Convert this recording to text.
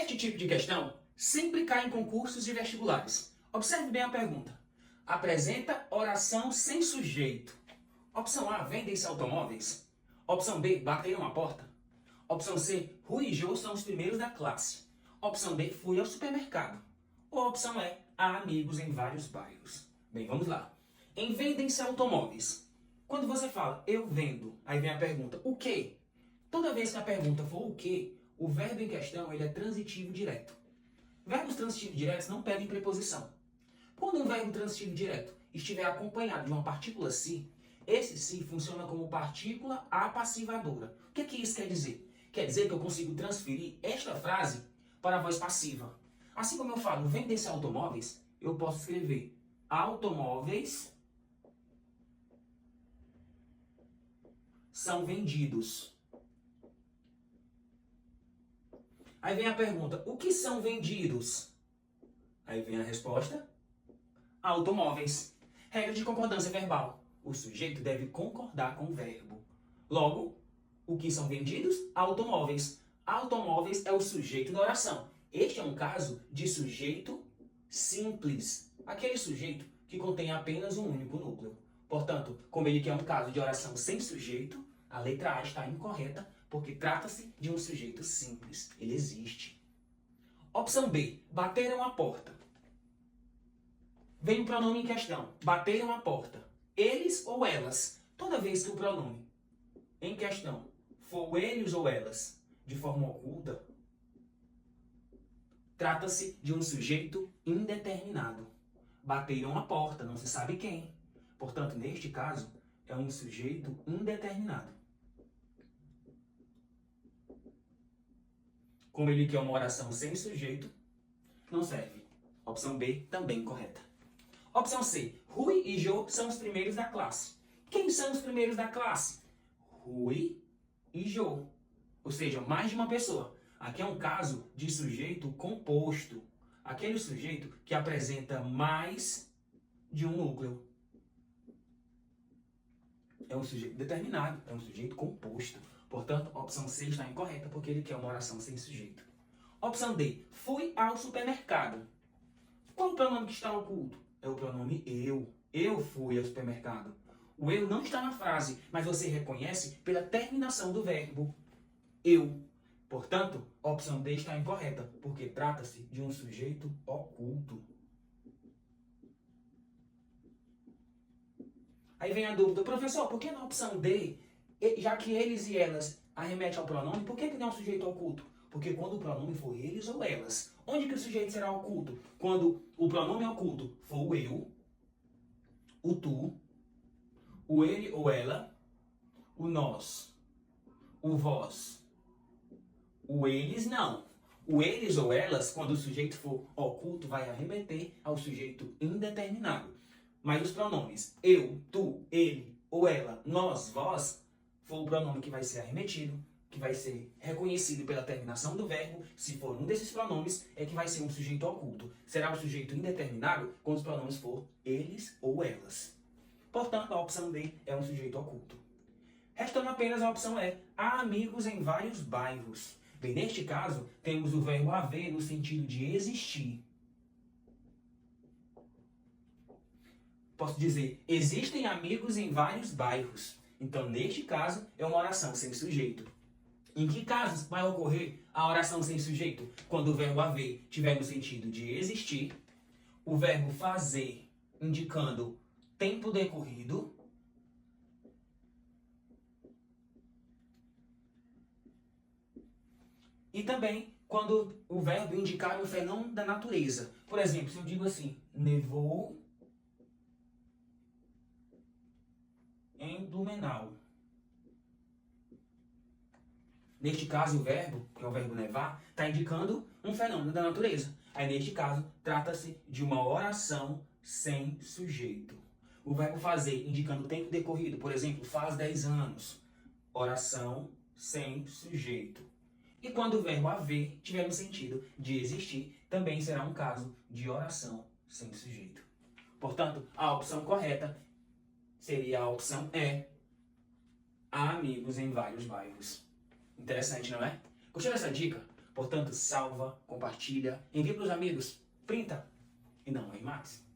Este tipo de questão sempre cai em concursos de vestibulares. Observe bem a pergunta. Apresenta oração sem sujeito. Opção A, vendem-se automóveis. Opção B, bateram a porta. Opção C, Rui e Jô são os primeiros da classe. Opção D, fui ao supermercado. Ou opção E, há amigos em vários bairros. Bem, vamos lá. Em vendem-se automóveis. Quando você fala, eu vendo, aí vem a pergunta, o quê? Toda vez que a pergunta for o quê, o verbo em questão ele é transitivo direto. Verbos transitivos diretos não pedem preposição. Quando um verbo transitivo direto estiver acompanhado de uma partícula si, esse si funciona como partícula apassivadora. O que isso quer dizer? Quer dizer que eu consigo transferir esta frase para a voz passiva. Assim como eu falo, vendem-se automóveis, eu posso escrever automóveis são vendidos. Aí vem a pergunta, o que são vendidos? Aí vem a resposta, automóveis. Regra de concordância verbal. O sujeito deve concordar com o verbo. Logo, o que são vendidos? Automóveis. Automóveis é o sujeito da oração. Este é um caso de sujeito simples. Aquele sujeito que contém apenas um único núcleo. Portanto, como ele quer um caso de oração sem sujeito, a letra A está incorreta, porque trata-se de um sujeito simples. Ele existe. Opção B. Bateram a porta. Vem o pronome em questão. Bateram a porta. Eles ou elas. Toda vez que o pronome em questão for eles ou elas de forma oculta, trata-se de um sujeito indeterminado. Bateram a porta, não se sabe quem. Portanto, neste caso, é um sujeito indeterminado. Como ele quer uma oração sem sujeito, não serve. Opção B, também correta. Opção C. Rui e Jô são os primeiros da classe. Quem são os primeiros da classe? Rui e Jô. Ou seja, mais de uma pessoa. Aqui é um caso de sujeito composto. Aquele sujeito que apresenta mais de um núcleo. É um sujeito determinado, é um sujeito composto. Portanto, a opção C está incorreta porque ele quer uma oração sem sujeito. Opção D. Fui ao supermercado. Qual o pronome que está oculto? É o pronome eu. Eu fui ao supermercado. O eu não está na frase, mas você reconhece pela terminação do verbo eu. Portanto, a opção D está incorreta, porque trata-se de um sujeito oculto. Aí vem a dúvida, professor, por que na opção D, já que eles e elas arremete ao pronome, por que não é um sujeito oculto? Porque quando o pronome for eles ou elas, onde que o sujeito será oculto? Quando o pronome oculto for o eu, o tu, o ele ou ela, o nós, o vós, o eles não. O eles ou elas, quando o sujeito for oculto, vai arremeter ao sujeito indeterminado. Mas os pronomes eu, tu, ele ou ela, nós, vós, for o pronome que vai ser arremetido, que vai ser reconhecido pela terminação do verbo. Se for um desses pronomes, é que vai ser um sujeito oculto. Será um sujeito indeterminado quando os pronomes for eles ou elas. Portanto, a opção D é um sujeito oculto. Restando apenas a opção E. Há amigos em vários bairros. Bem, neste caso, temos o verbo haver no sentido de existir. Posso dizer, existem amigos em vários bairros. Então, neste caso, é uma oração sem sujeito. Em que casos vai ocorrer a oração sem sujeito? Quando o verbo haver tiver no sentido de existir, o verbo fazer indicando tempo decorrido, e também quando o verbo indicar um fenômeno da natureza. Por exemplo, se eu digo assim, nevou em Blumenau. Neste caso, o verbo, que é o verbo nevar, está indicando um fenômeno da natureza. Aí, neste caso, trata-se de uma oração sem sujeito. O verbo fazer, indicando o tempo decorrido, por exemplo, faz 10 anos. Oração sem sujeito. E quando o verbo haver tiver no sentido de existir, também será um caso de oração sem sujeito. Portanto, a opção correta seria a opção E. Há amigos em vários bairros. Interessante, não é? Gostou dessa dica? Portanto, salva, compartilha, envia para os amigos, printa e não erre mais.